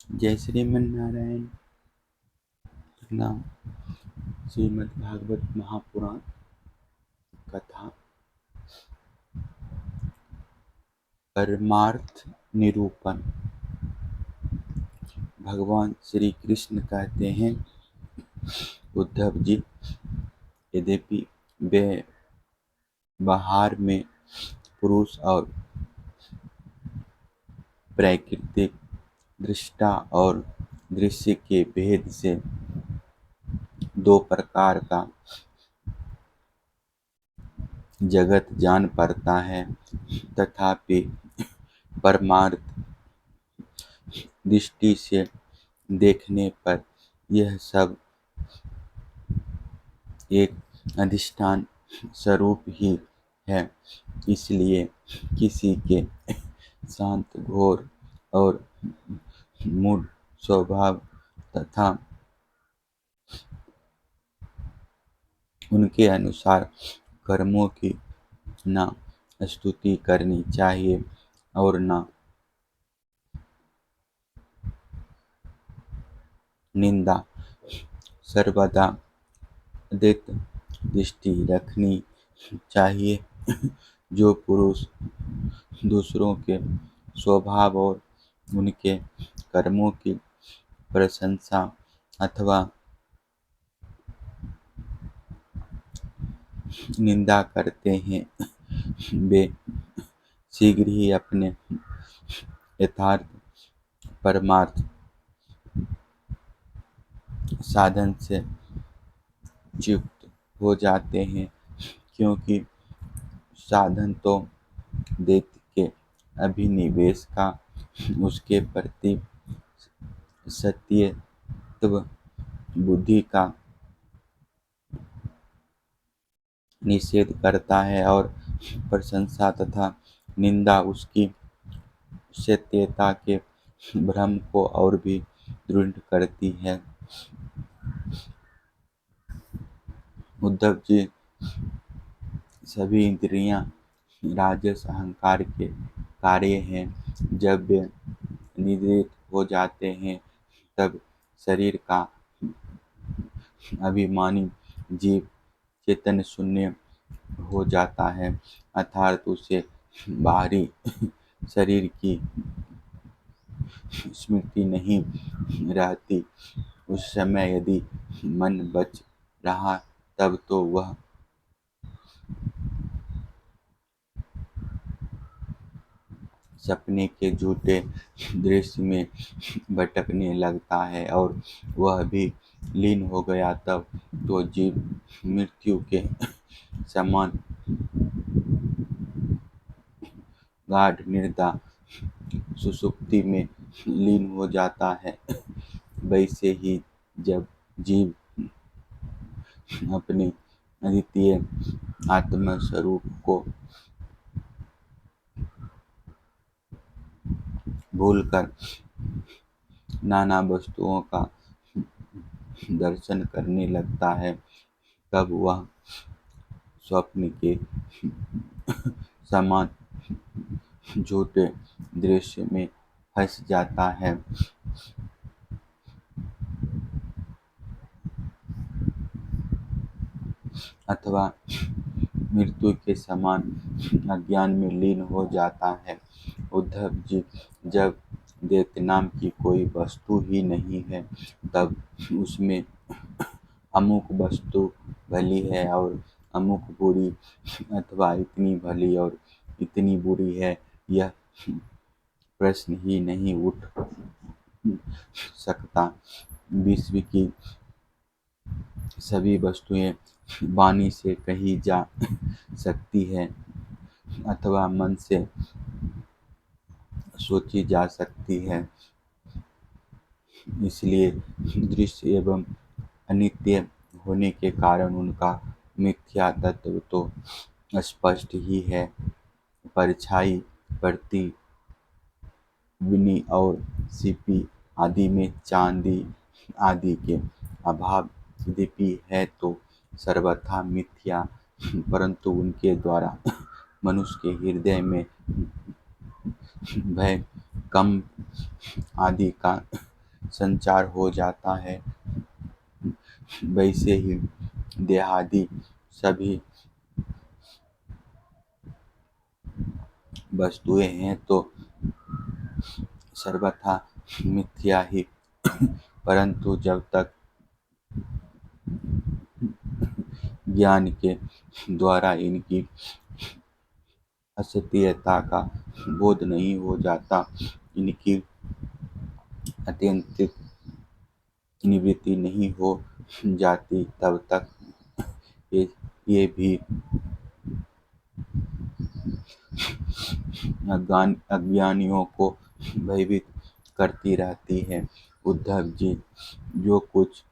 जय श्रीमन नारायण। नाम श्रीमद् भागवत महापुराण कथा परमार्थ निरूपण। भगवान श्री कृष्ण कहते हैं, उद्धव जी, यद्यपि व्यवहार में पुरुष और प्राकृतिक दृष्टा और दृश्य के भेद से दो प्रकार का जगत जान पड़ता है, तथापि परमार्थ दृष्टि से देखने पर यह सब एक अधिष्ठान स्वरूप ही है। इसलिए किसी के शांत, घोर और मूढ़ स्वभाव तथा उनके अनुसार कर्मों की न स्तुति करनी चाहिए और न निंदा। सर्वदा उदित दृष्टि रखनी चाहिए। जो पुरुष दूसरों के स्वभाव और उनके कर्मों की प्रशंसा अथवा निंदा करते हैं, वे शीघ्र ही अपने यथार्थ परमार्थ साधन से च्युत हो जाते हैं, क्योंकि साधन तो दैत्य के अभिनिवेश का उसके प्रति सत्यत्व बुद्धि का निषेध करता है और प्रशंसा तथा निंदा उसकी सत्यता के भ्रम को और भी दृढ़ करती है। उद्धव जी, सभी इंद्रियां राजस अहंकार के कार्य हैं। जब वे निद्रित हो जाते हैं, तब शरीर का अभिमानी जीव चेतन शून्य हो जाता है, अर्थात उसे बाहरी शरीर की स्मृति नहीं रहती। उस समय यदि मन बच रहा, तब तो वह सपने के झूठे दृश्य में भटकने लगता है, और वह भी लीन हो गया, तब तो जीव मृत्यु के समान गाढ़ निद्रा सुषुप्ति में लीन हो जाता है। वैसे ही जब जीव अपने अद्वितीय आत्म स्वरूप को भूलकर नाना वस्तुओं का दर्शन करने लगता है, तब वह स्वप्न के समान झूठे दृश्य में फंस जाता है, अथवा मृत्यु के समान अज्ञान में लीन हो जाता है। उद्धव जी, जब दैत्य नाम की कोई वस्तु ही नहीं है, तब उसमें अमुक वस्तु भली है और अमुक बुरी, अथवा इतनी भली और इतनी बुरी है, यह प्रश्न ही नहीं उठ सकता। विश्व की सभी वस्तुएं वाणी से कही जा सकती है अथवा मन से सोची जा सकती है। इसलिए दृश्य एवं अनित्य होने के कारण उनका मिथ्या तत्व तो स्पष्ट ही है। परछाई, प्रतिबिंब और सीपी आदि में चांदी आदि के अभाव यद्यपि है तो सर्वथा मिथ्या, परंतु उनके द्वारा मनुष्य के हृदय में भय, कंप आदि का संचार हो जाता है, वैसे ही देहादि सभी वस्तुएं हैं तो सर्वथा मिथ्या ही। परंतु जब तक ज्ञान के द्वारा इनकी असत्यता का बोध नहीं हो जाता, इनकी अत्यंतिक निवृत्ति नहीं हो जाती, तब तक ये ये भी अज्ञानियों को भयभीत करती रहती है। उद्धव जी, जो कुछ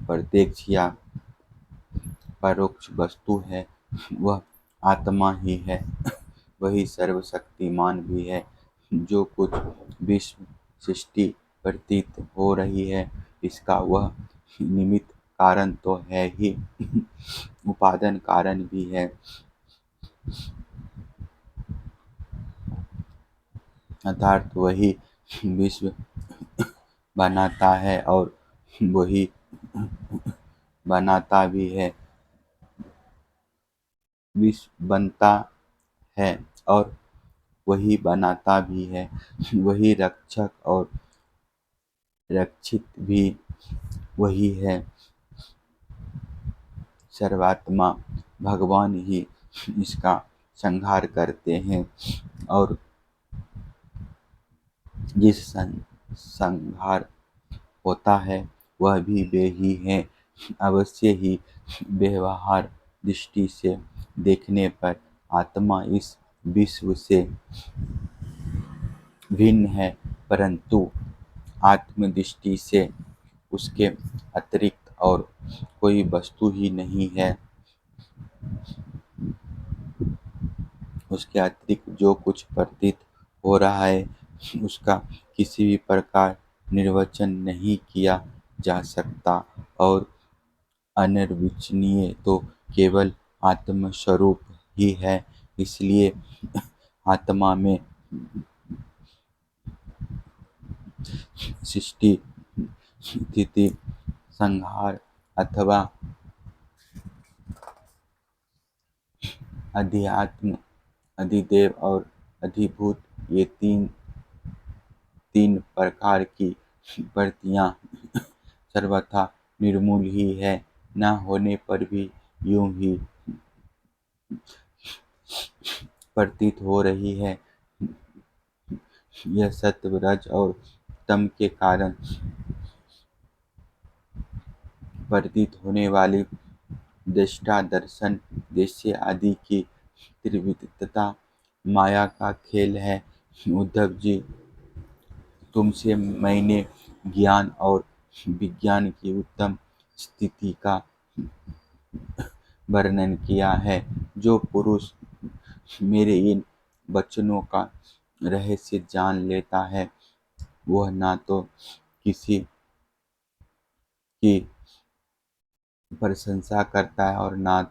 प्रत्यक्ष या परोक्ष वस्तु है वह आत्मा ही है, वही सर्वशक्तिमान भी है। जो कुछ विश्व सृष्टि प्रतीत हो रही है, इसका वह निमित्त कारण तो है ही, उपादान कारण भी है। अर्थात वही विश्व बनाता है और वही बनाता भी है। विश्व बनता है और वही बनाता भी है, वही रक्षक और रक्षित भी वही है। सर्वात्मा भगवान ही इसका संहार करते हैं और जिस संहार होता है वह भी वे ही हैं। अवश्य ही व्यवहार दृष्टि से देखने पर आत्मा इस विश्व से भिन्न है, परंतु आत्मदृष्टि से उसके अतिरिक्त और कोई वस्तु ही नहीं है। उसके अतिरिक्त जो कुछ प्रतीत हो रहा है उसका किसी भी प्रकार निर्वचन नहीं किया जा सकता और अनिर्वचनीय तो केवल आत्मस्वरूप ही है। इसलिए आत्मा में सृष्टि, स्थिति, संहार अथवा अध्यात्म, अधिदेव और अधिभूत, ये तीन तीन प्रकार की वृत्तियाँ सर्वथा निर्मूल ही है। न होने पर भी यूं ही प्रतीत हो रही है। यह सत्व, रज और तम के कारण प्रतीत होने वाली दृष्टा, दर्शन, दृश्य आदि की त्रिविधता माया का खेल है। उद्धव जी, तुमसे मैंने ज्ञान और विज्ञान की उत्तम स्थिति का वर्णन किया है। जो पुरुष मेरे इन वचनों का रहस्य जान लेता है, वह ना तो किसी की प्रशंसा करता है और ना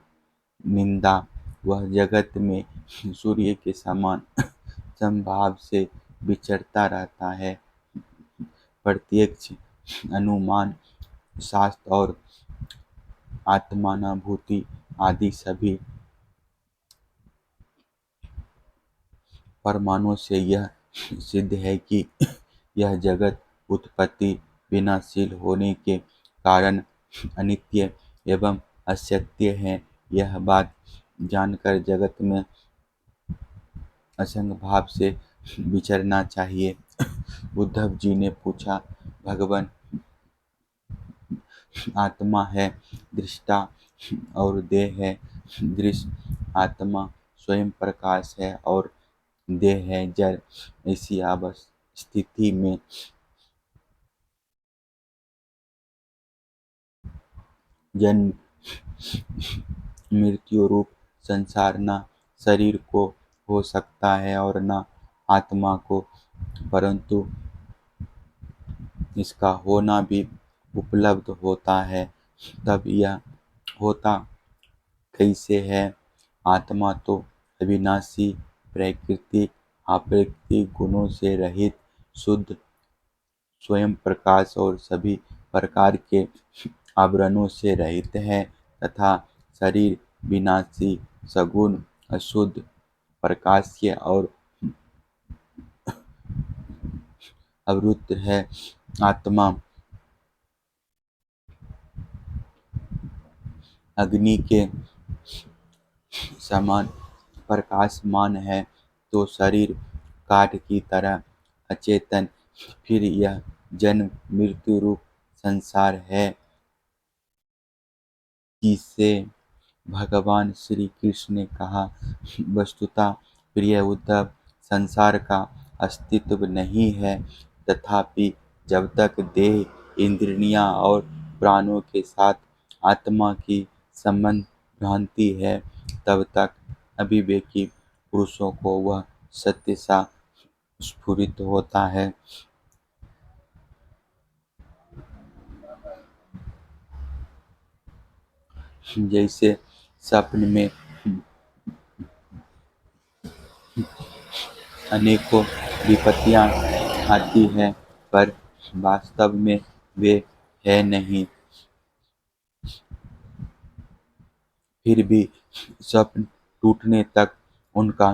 निंदा। वह जगत में सूर्य के समान समभाव से विचरता रहता है। प्रत्यक्ष, अनुमान, शास्त्र और आत्मानुभूति आदि सभी प्रमाणों से यह सिद्ध है कि यह जगत उत्पत्ति विनाशील होने के कारण अनित्य एवं असत्य है। यह बात जानकर जगत में असंग भाव से विचरना चाहिए। उद्धव जी ने पूछा, भगवान आत्मा है, दृष्टा और देह है। दृश्य आत्मा स्वयं प्रकाश है और देह है जड़। ऐसी स्थिति में जन्म मृत्यु रूप संसार न शरीर को हो सकता है और न आत्मा को, परंतु इसका होना भी उपलब्ध होता है। तब यह होता कैसे है? आत्मा तो अविनाशी, प्राकृतिक, अप्राकृतिक गुणों से रहित शुद्ध स्वयं प्रकाश और सभी प्रकार के आवरणों से रहित है तथा शरीर विनाशी, सगुण, अशुद्ध, प्रकाश्य और अवरुद्ध है। आत्मा अग्नि के समान प्रकाशमान है तो शरीर काठ की तरह अचेतन। फिर यह जन्म मृत्यु रूप संसार है जिसे भगवान श्री कृष्ण ने कहा, वस्तुतः प्रिय उद्धव, संसार का अस्तित्व नहीं है, तथापि जब तक देह, इंद्रियां और प्राणों के साथ आत्मा की संबंध भ्रांति है, तब तक अविवेकी पुरुषों को वह सत्य सा स्फुरित होता है। जैसे स्वप्न में अनेकों विपत्तियां आती हैं, पर वास्तव में वे है नहीं, फिर भी स्वप्न टूटने तक उनका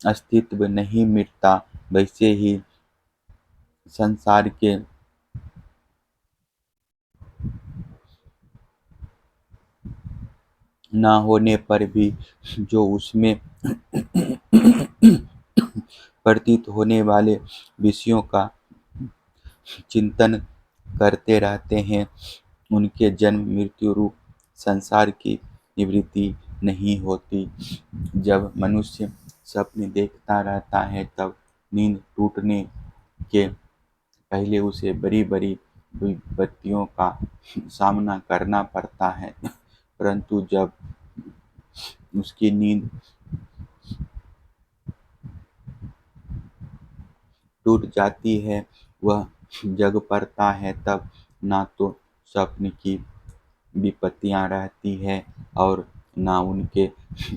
अस्तित्व नहीं मिटता। वैसे ही संसार के न होने पर भी जो उसमें प्रतीत होने वाले विषयों का चिंतन करते रहते हैं, उनके जन्म मृत्यु रूप संसार की निवृत्ति नहीं होती। जब मनुष्य स्वप्न देखता रहता है तब नींद टूटने के पहले उसे बड़ी बड़ी विपत्तियों का सामना करना पड़ता है, परंतु जब उसकी नींद टूट जाती है, वह जग पड़ता है, तब ना तो स्वप्न की विपत्तियां रहती है और ना उनके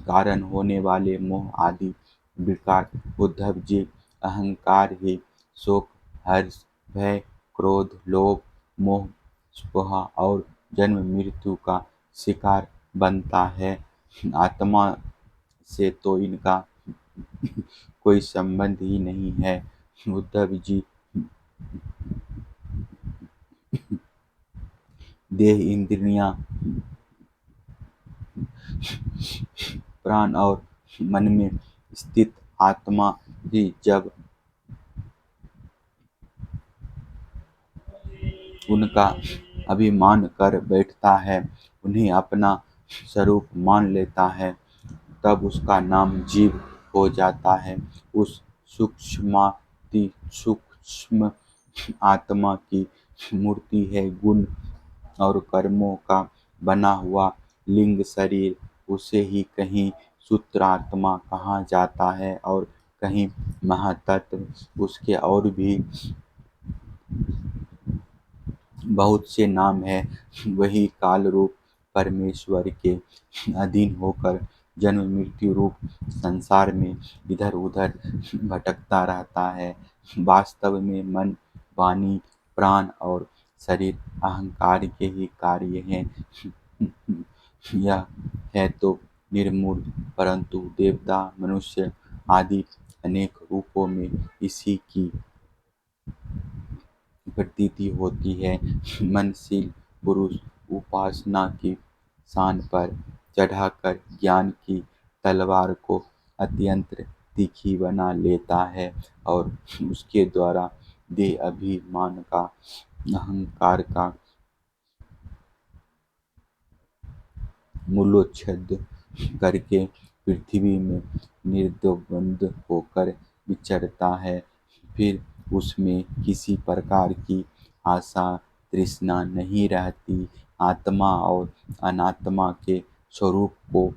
कारण होने वाले मोह आदि विकार। उद्धव जी, अहंकार ही शोक, हर्ष, भय, क्रोध, लोभ, मोह, स्पृह और जन्म मृत्यु का शिकार बनता है। आत्मा से तो इनका कोई संबंध ही नहीं है। उद्धव जी, देह, इंद्रियां, प्राण और मन में स्थित आत्मा ही जब उनका अभिमान कर बैठता है, उन्हें अपना स्वरूप मान लेता है, तब उसका नाम जीव हो जाता है। उस सूक्ष्माति सूक्ष्म आत्मा की मूर्ति है गुण और कर्मों का बना हुआ लिंग शरीर। उसे ही कहीं सूत्रात्मा कहा जाता है और कहीं महातत्व। उसके और भी बहुत से नाम हैं। वही काल रूप परमेश्वर के अधीन होकर जन्म मृत्यु रूप संसार में इधर उधर भटकता रहता है। वास्तव में मन, वाणी, प्राण और शरीर अहंकार के ही कार्य हैं। यह है तो निर्मूल, परंतु देवता, मनुष्य आदि अनेक रूपों में इसी की प्रतीति होती है। मनशील पुरुष उपासना की शान पर चढ़ाकर ज्ञान की तलवार को अत्यंत तीखी बना लेता है और उसके द्वारा देह अभिमान का, अहंकार का मूलोच्छेद करके पृथ्वी में निर्द्वंद होकर विचरता है। फिर उसमें किसी प्रकार की आशा तृष्णा नहीं रहती। आत्मा और अनात्मा के स्वरूप को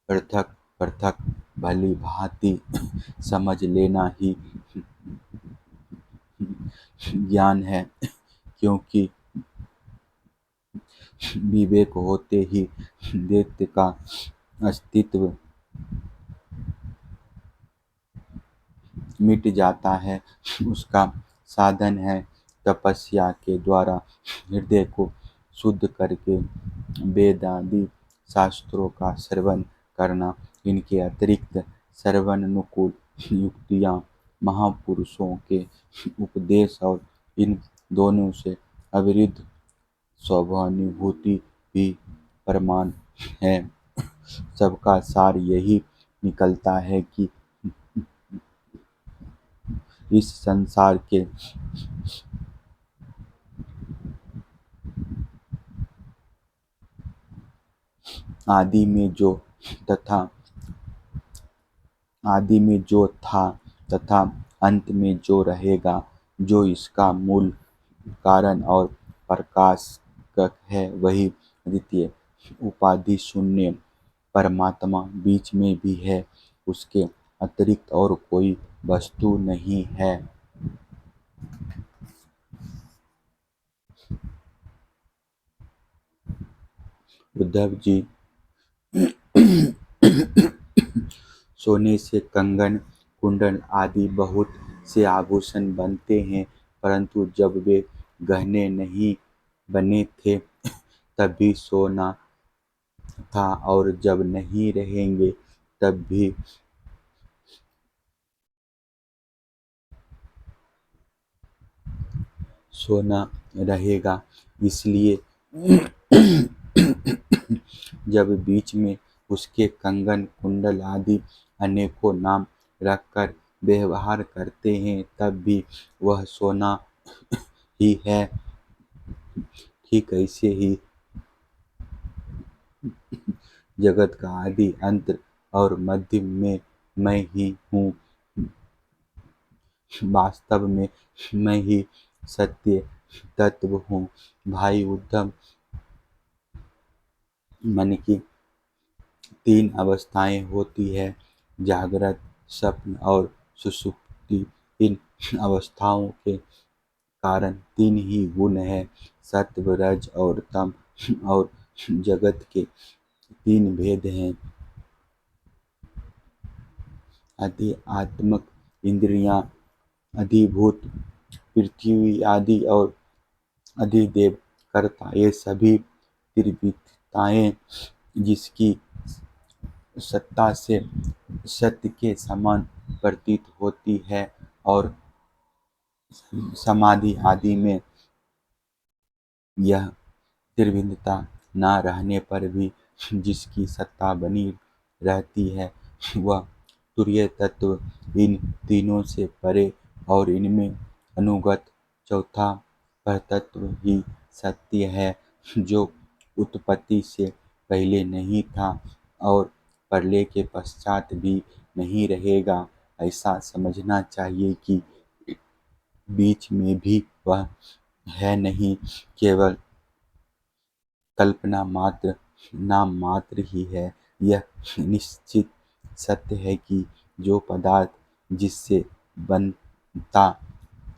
पृथक पृथक भली भांति समझ लेना ही ज्ञान है, क्योंकि विवेक होते ही दैत्य का अस्तित्व मिट जाता है। उसका साधन है। तपस्या के द्वारा हृदय को शुद्ध करके वेद आदि शास्त्रों का श्रवण करना, इनके अतिरिक्त सर्वानुकूल युक्तियाँ, महापुरुषों के उपदेश और इन दोनों से अविरुद्ध स्वानुभूति भी प्रमाण है। सबका सार यही निकलता है कि इस संसार के आदि में जो तथा आदि में जो था तथा अंत में जो रहेगा, जो इसका मूल कारण और प्रकाशक है, वही अद्वितीय उपाधि शून्य परमात्मा बीच में भी है। उसके अतिरिक्त और कोई वस्तु नहीं है। उद्धव जी, सोने से कंगन, कुंडल आदि बहुत से आभूषण बनते हैं, परंतु जब वे गहने नहीं बने थे तब भी सोना था, और जब नहीं रहेंगे तब भी सोना रहेगा। इसलिए जब बीच में उसके कंगन, कुंडल आदि अनेकों नाम रखकर व्यवहार करते हैं, तब भी वह सोना ही है। ठीक ऐसे ही जगत का आदि, अंत और मध्य में मैं ही हूँ। वास्तव में मैं ही सत्य तत्व हूँ। भाई उद्धव, मन की तीन अवस्थाएं होती है, जागृत, स्वप्न और सुषुप्ति। इन अवस्थाओं के कारण तीन ही गुण है, सत्व, रज और तम। और जगत के तीन भेद हैं, आध्यात्मिक, इंद्रियां, अधिभूत, पृथ्वी आदि और अधिदेव, कर्ता। ये सभी त्रिविधताएं जिसकी सत्ता से सत्य के समान प्रतीत होती है, और समाधि आदि में यह त्रिविधता न रहने पर भी जिसकी सत्ता बनी रहती है, वह तुरीय तत्व इन तीनों से परे और इनमें अनुगत चौथा परतत्व ही सत्य है, जो उत्पत्ति से पहले नहीं था और प्रलय के पश्चात भी नहीं रहेगा। ऐसा समझना चाहिए कि बीच में भी वह है नहीं, केवल कल्पना मात्र, नाम मात्र ही है। यह निश्चित सत्य है कि जो पदार्थ जिससे बनता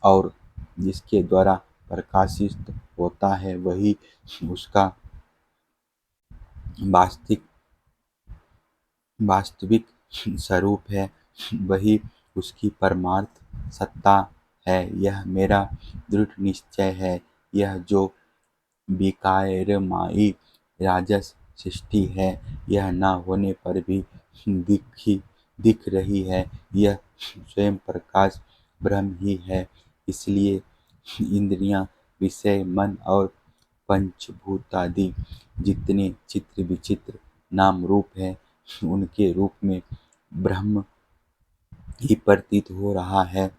और जिसके द्वारा प्रकाशित होता है, वही उसका वास्तविक स्वरूप है, वही उसकी परमार्थ सत्ता है। यह मेरा दृढ़ निश्चय है। यह जो विकार्यमयी राजस सृष्टि है, यह न होने पर भी दिख रही है, यह स्वयं प्रकाश ब्रह्म ही है। इसलिए इंद्रियां, विषय, मन और पंचभूतादि जितने चित्र विचित्र नाम रूप है, उनके रूप में ब्रह्म ही प्रतीत हो रहा है।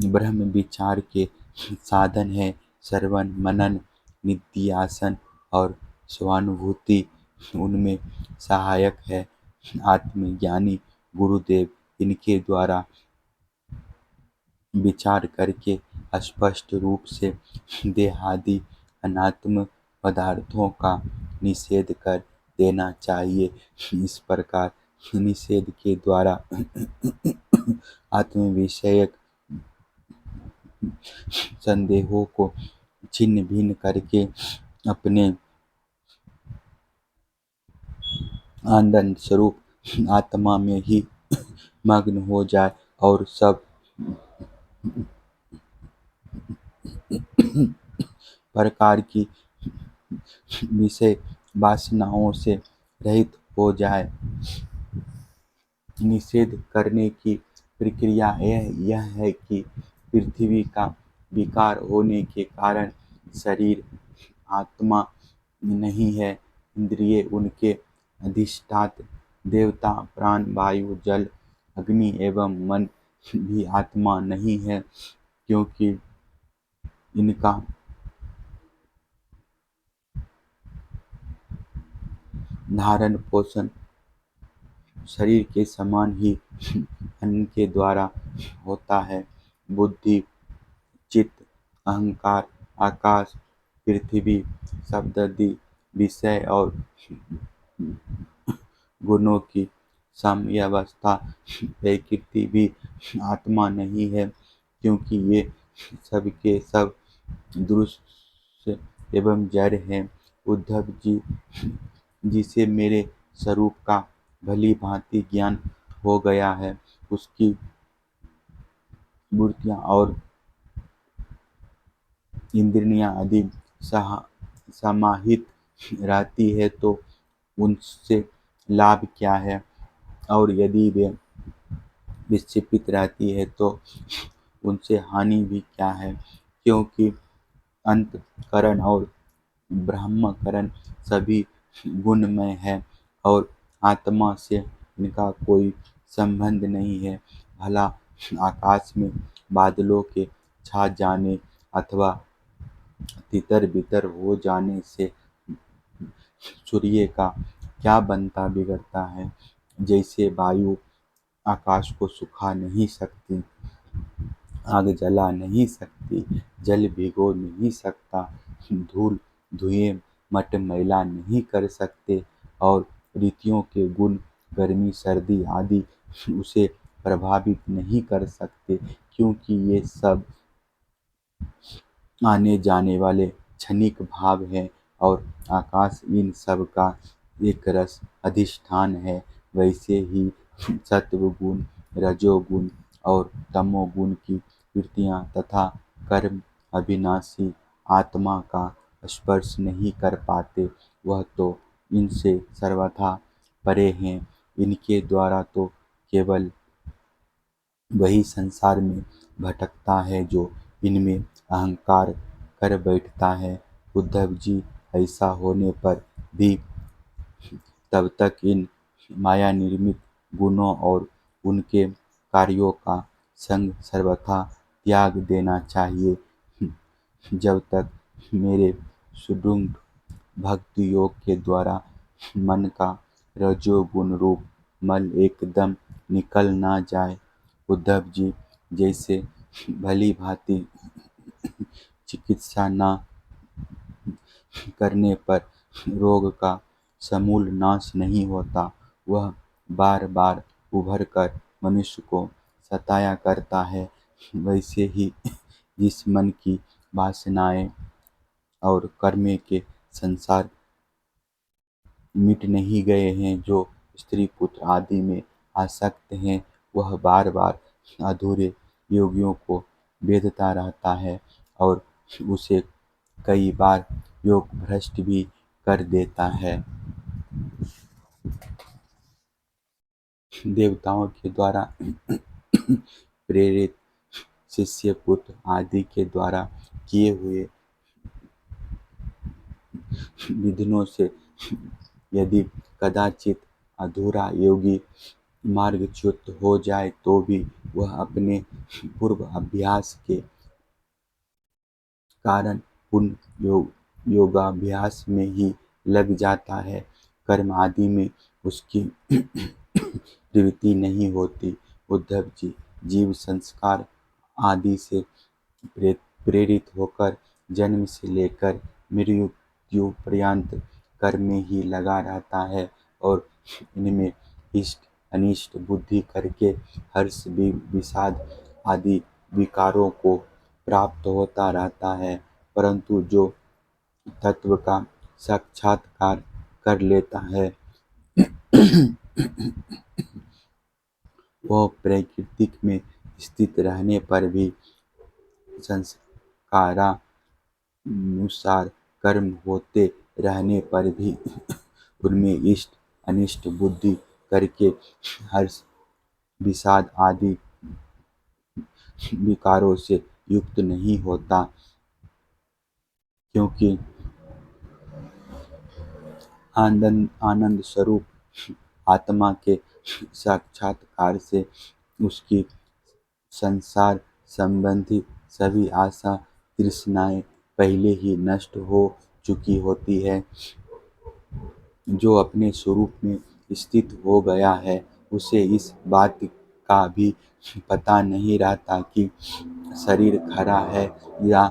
ब्रह्म विचार के साधन है। श्रवण, मनन, निधिध्यासन और स्वानुभूति उनमें सहायक है। आत्मज्ञानी गुरुदेव इनके द्वारा विचार करके स्पष्ट रूप से देहादि अनात्म पदार्थों का निषेध कर देना चाहिए। इस प्रकार निषेध के द्वारा आत्म विषयक संदेहों को छिन्न भिन्न करके अपने आनंद स्वरूप आत्मा में ही मग्न हो जाए और सब प्रकार की विषय वासनाओं से रहित हो जाए। निषेध करने की प्रक्रिया यह है कि पृथ्वी का विकार होने के कारण शरीर आत्मा नहीं है, इंद्रिय उनके अधिष्ठात्र देवता, प्राण, वायु, जल, अग्नि एवं मन भी आत्मा नहीं है, क्योंकि इनका धारण पोषण शरीर के समान ही अन्न के द्वारा होता है। बुद्धि, चित्त, अहंकार, आकाश, पृथ्वी, शब्दादि विषय और गुणों की साम्यावस्था प्रकृति भी आत्मा नहीं है, क्योंकि ये सब के सब दृश्य एवं जड़ हैं। उद्धव जी, जिसे मेरे स्वरूप का भली भांति ज्ञान हो गया है, उसकी मूर्तियाँ और इंद्रियाँ आदि समाहित रहती है तो उनसे लाभ क्या है, और यदि वे विक्षेपित रहती है तो उनसे हानि भी क्या है, क्योंकि अंतःकरण और ब्रह्मकरण सभी गुणमय है और आत्मा से इनका कोई संबंध नहीं है। भला आकाश में बादलों के छा जाने अथवा तितर बितर हो जाने से सूर्य का क्या बनता बिगड़ता है। जैसे वायु आकाश को सुखा नहीं सकती, आग जला नहीं सकती, जल भिगो नहीं सकता, धूल धुएं मट मैला नहीं कर सकते, और ऋतुओं के गुण गर्मी सर्दी आदि उसे प्रभावित नहीं कर सकते, क्योंकि ये सब आने जाने वाले क्षणिक भाव हैं और आकाश इन सब का एक रस अधिष्ठान है। वैसे ही सत्वगुण, रजोगुण और तमोगुण की वृत्तियाँ तथा कर्म अविनाशी आत्मा का स्पर्श नहीं कर पाते, वह तो इनसे सर्वथा परे हैं। इनके द्वारा तो केवल वही संसार में भटकता है जो इनमें अहंकार कर बैठता है। उद्धव जी, ऐसा होने पर भी तब तक इन माया निर्मित गुणों और उनके कार्यों का संग सर्वथा त्याग देना चाहिए। जब तक मेरे सुदृढ़ भक्ति योग के द्वारा मन का रजोगुण रूप मल एकदम निकल ना जाए। उद्धव जी, जैसे भली भांति चिकित्सा न करने पर रोग का समूल नाश नहीं होता, वह बार बार उभर कर मनुष्य को सताया करता है, वैसे ही जिस मन की वासनाएं और कर्म के संसार मिट नहीं गए हैं, जो स्त्री पुत्र आदि में आसक्त हैं, वह बार बार अधूरे योगियों को बेधता रहता है और उसे कई बार योग भ्रष्ट भी कर देता है। देवताओं के द्वारा प्रेरित शिष्य पुत्र आदि के द्वारा किए हुए विघ्नों से यदि कदाचित अधूरा योगी मार्गच्युत हो जाए तो भी वह अपने पूर्व अभ्यास के कारण उन योगाभ्यास में ही लग जाता है, कर्म आदि में उसकी प्रवृत्ति नहीं होती। उद्धव जी, जीव संस्कार आदि से प्रेरित होकर जन्म से लेकर मृत्यु पर्यंत कर्म में ही लगा रहता है और इनमें इष्ट अनिष्ट बुद्धि करके हर्ष विषाद आदि विकारों को प्राप्त होता रहता है, परंतु जो तत्व का साक्षात्कार कर लेता है वह प्रकृति में स्थित रहने पर भी संस्कारानुसार कर्म होते रहने पर भी उनमें इष्ट अनिष्ट बुद्धि करके हर्ष विषाद आदि विकारों से युक्त नहीं होता, क्योंकि आनंद स्वरूप आत्मा के साक्षात्कार से उसकी संसार संबंधी सभी आशा तृष्णाएं पहले ही नष्ट हो चुकी होती है। जो अपने स्वरूप में स्थित हो गया है, उसे इस बात का भी पता नहीं रहता कि शरीर खड़ा है या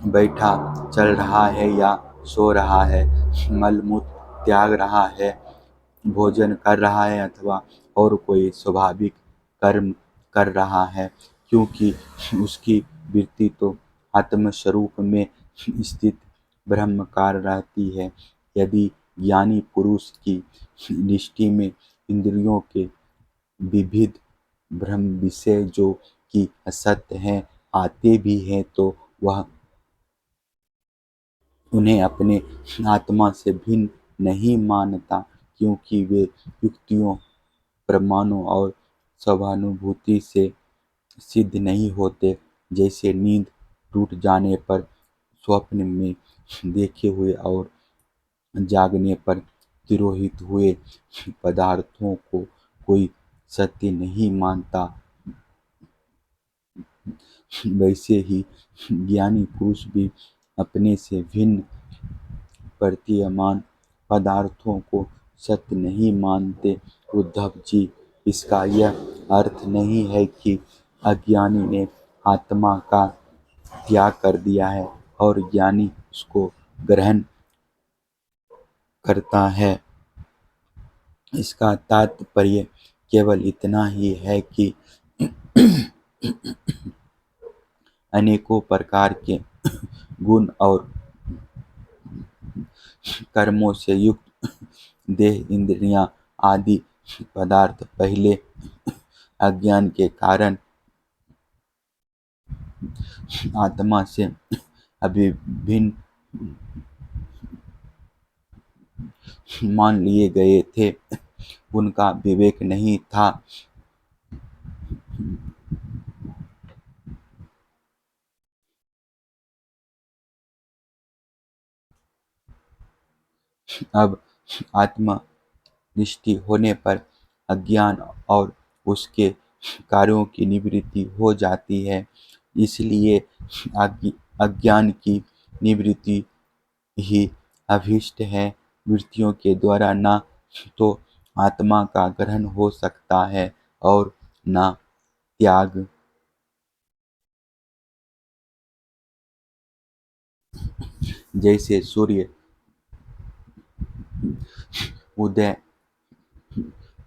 बैठा, चल रहा है या सो रहा है, मल मूत्र त्याग रहा है, भोजन कर रहा है अथवा और कोई स्वाभाविक कर्म कर रहा है, क्योंकि उसकी वृत्ति तो आत्मस्वरूप में स्थित ब्रह्मकार रहती है। यदि ज्ञानी पुरुष की दृष्टि में इंद्रियों के विविध भ्रम विषय जो कि असत्य हैं आते भी हैं, तो वह उन्हें अपने आत्मा से भिन्न नहीं मानता, क्योंकि वे युक्तियों, प्रमाणों और स्वानुभूति से सिद्ध नहीं होते। जैसे नींद टूट जाने पर स्वप्न में देखे हुए और जागने पर तिरोहित हुए पदार्थों को कोई सत्य नहीं मानता, वैसे ही ज्ञानी पुरुष भी अपने से भिन्न प्रतीयमान पदार्थों को सत्य नहीं मानते। उद्धव जी, इसका यह अर्थ नहीं है कि अज्ञानी ने आत्मा का त्याग कर दिया है और ज्ञानी उसको ग्रहण करता है। इसका तात्पर्य केवल इतना ही है कि अनेकों प्रकार के गुण और कर्मों से युक्त देह, इंद्रियां आदि पदार्थ पहले अज्ञान के कारण आत्मा से अभिन्न मान लिए गए थे, उनका विवेक नहीं था। अब आत्मनिष्ठ होने पर अज्ञान और उसके कार्यों की निवृत्ति हो जाती है। इसलिए अज्ञान की निवृत्ति ही अभीष्ट है। वृत्तियों के द्वारा न तो आत्मा का ग्रहण हो सकता है और न त्याग। जैसे सूर्य उदय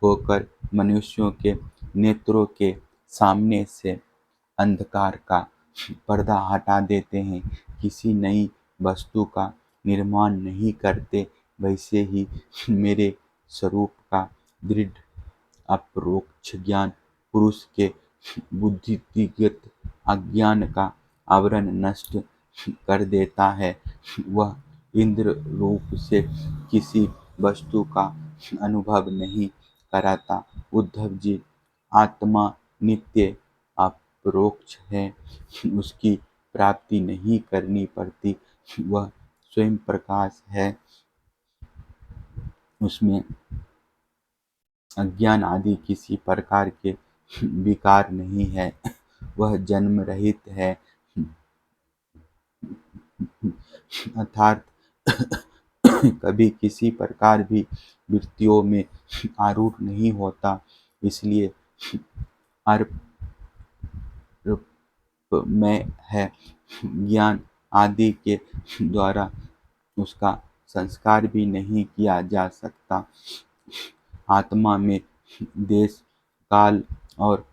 होकर मनुष्यों के नेत्रों के सामने से अंधकार का पर्दा हटा देते हैं, किसी नई वस्तु का निर्माण नहीं करते, वैसे ही मेरे स्वरूप का दृढ़ अपरोक्ष ज्ञान पुरुष के बुद्धिगत अज्ञान का आवरण नष्ट कर देता है। वह इंद्र रूप से किसी वस्तु का अनुभव नहीं कराता। उद्धव जी, आत्मा नित्य अपरोक्ष है, उसकी प्राप्ति नहीं करनी पड़ती, वह स्वयं प्रकाश है, उसमें अज्ञान आदि किसी प्रकार के विकार नहीं है, वह जन्म रहित है, अर्थात कभी किसी प्रकार की वृत्तियों में आरूढ़ नहीं होता। इसलिए अर्प में है, ज्ञान आदि के द्वारा उसका संस्कार भी नहीं किया जा सकता। आत्मा में देश, काल और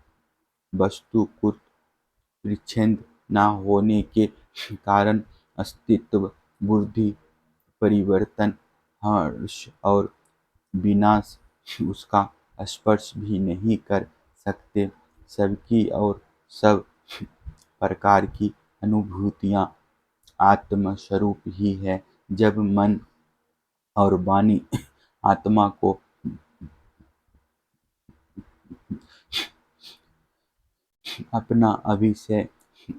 वस्तु कुछ परिच्छेद न होने के कारण अस्तित्व, बुद्धि, परिवर्तन, हर्ष और विनाश उसका स्पर्श भी नहीं कर सकते। सबकी और सब प्रकार की अनुभूतियाँ आत्मस्वरूप ही है। जब मन और वाणी आत्मा को अपना अभिषय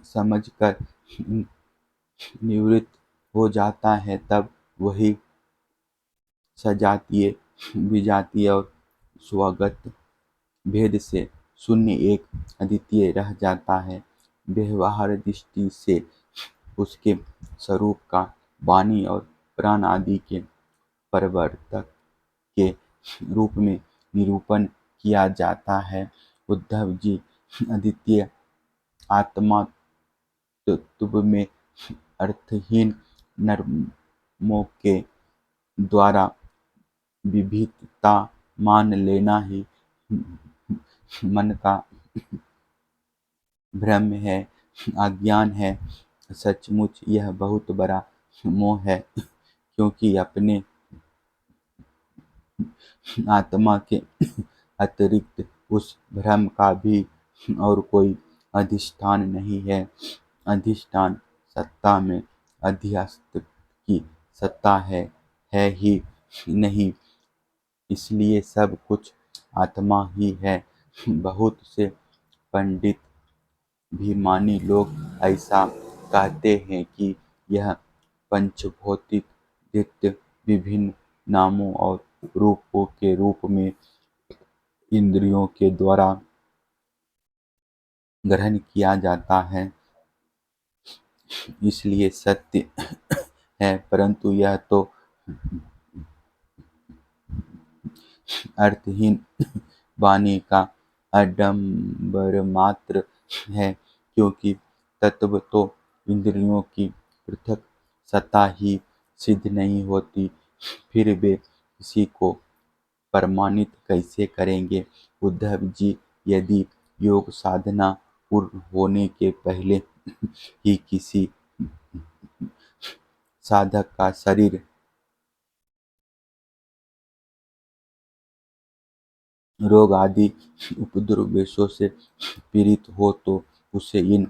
समझकर निवृत्त हो जाता है, तब वही सजातीय, विजातीय और स्वगत भेद से शून्य एक अद्वितीय रह जाता है। व्यवहार दृष्टि से उसके स्वरूप का वाणी और प्राण आदि के प्रवर्तक के रूप में निरूपण किया जाता है। उद्धव जी अद्वितीय आत्मा तत्व में अर्थहीन नर्मों के द्वारा विभिन्नता मान लेना ही मन का भ्रम है, अज्ञान है। सचमुच यह बहुत बड़ा मोह है, क्योंकि अपने आत्मा के अतिरिक्त उस भ्रम का भी और कोई अधिष्ठान नहीं है। अधिष्ठान सत्ता में अध्यस्त की सत्ता है ही नहीं, इसलिए सब कुछ आत्मा ही है। बहुत से पंडित अभिमानी लोग ऐसा कहते हैं कि यह पंचभौतिक नित्य विभिन्न नामों और रूपों के रूप में इंद्रियों के द्वारा ग्रहण किया जाता है, इसलिए सत्य है, परंतु यह तो अर्थहीन वाणी का आडंबरमात्र है, क्योंकि तत्व तो इंद्रियों की पृथक सत्ता ही सिद्ध नहीं होती, फिर वे किसी को प्रमाणित कैसे करेंगे। उद्धव जी, यदि योग साधना पूर्ण होने के पहले ही किसी साधक का शरीर रोग आदि उपद्रवों से पीड़ित हो तो उसे इन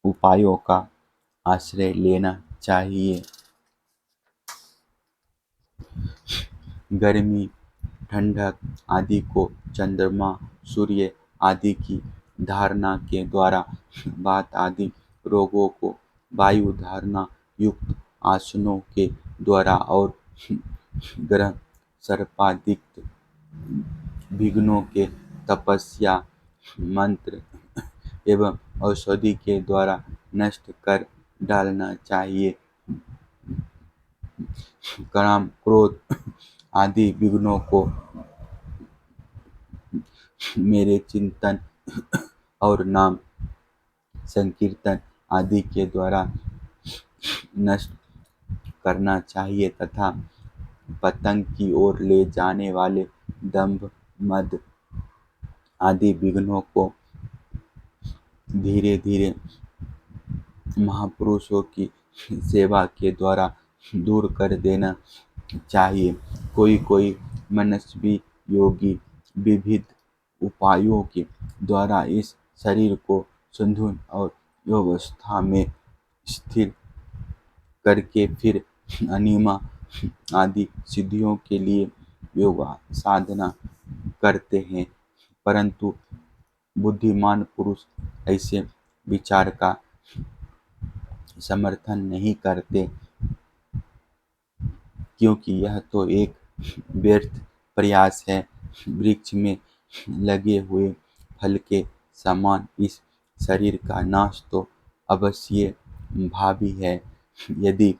उपायों का आश्रय लेना चाहिए। गर्मी, ठंडक आदि को चंद्रमा, सूर्य आदि की धारणा के द्वारा, वात आदि रोगों को वायु धारणा युक्त आसनों के द्वारा और ग्रह सर्पादिक विघ्नों के तपस्या, मंत्र एवं औषधि के द्वारा नष्ट कर डालना चाहिए। काम, क्रोध आदि विघ्नों को मेरे चिंतन और नाम संकीर्तन आदि के द्वारा नष्ट करना चाहिए तथा पतंग की ओर ले जाने वाले दंभ, मद आदि विघ्नों को धीरे धीरे महापुरुषों की सेवा के द्वारा दूर कर देना चाहिए। कोई कोई मनस्वी योगी विविध उपायों के द्वारा इस शरीर को संतुलन और योगावस्था में स्थिर करके फिर अनिमा आदि सिद्धियों के लिए योग साधना करते हैं, परंतु बुद्धिमान पुरुष ऐसे विचार का समर्थन नहीं करते, क्योंकि यह तो एक व्यर्थ प्रयास है। वृक्ष में लगे हुए फल के समान इस शरीर का नाश तो अवश्य भावी है। यदि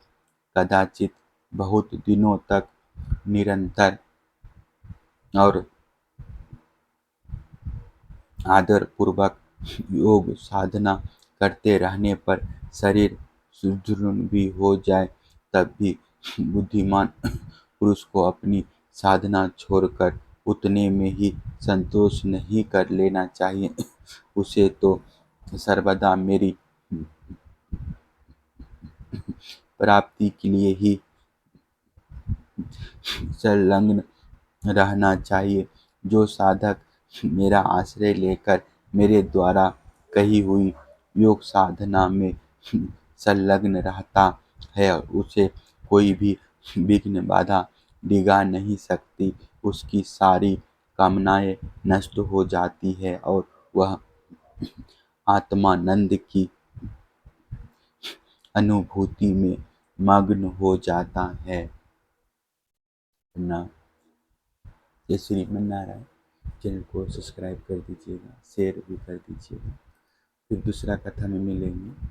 कदाचित बहुत दिनों तक निरंतर और आदरपूर्वक योग साधना करते रहने पर शरीर सुदृढ़ भी हो जाए, तब भी बुद्धिमान पुरुष को अपनी साधना छोड़कर उतने में ही संतोष नहीं कर लेना चाहिए। उसे तो सर्वदा मेरी प्राप्ति के लिए ही संलग्न रहना चाहिए। जो साधक मेरा आश्रय लेकर मेरे द्वारा कही हुई योग साधना में संलग्न रहता है, उसे कोई भी विघ्न बाधा डिगा नहीं सकती। उसकी सारी कामनाएं नष्ट हो जाती है और वह आत्मानंद की अनुभूति में मग्न हो जाता है। ना, जय श्रीमन्नारायण। चैनल को सब्सक्राइब कर दीजिएगा, शेयर भी कर दीजिएगा। फिर दूसरा कथा में मिलेंगे।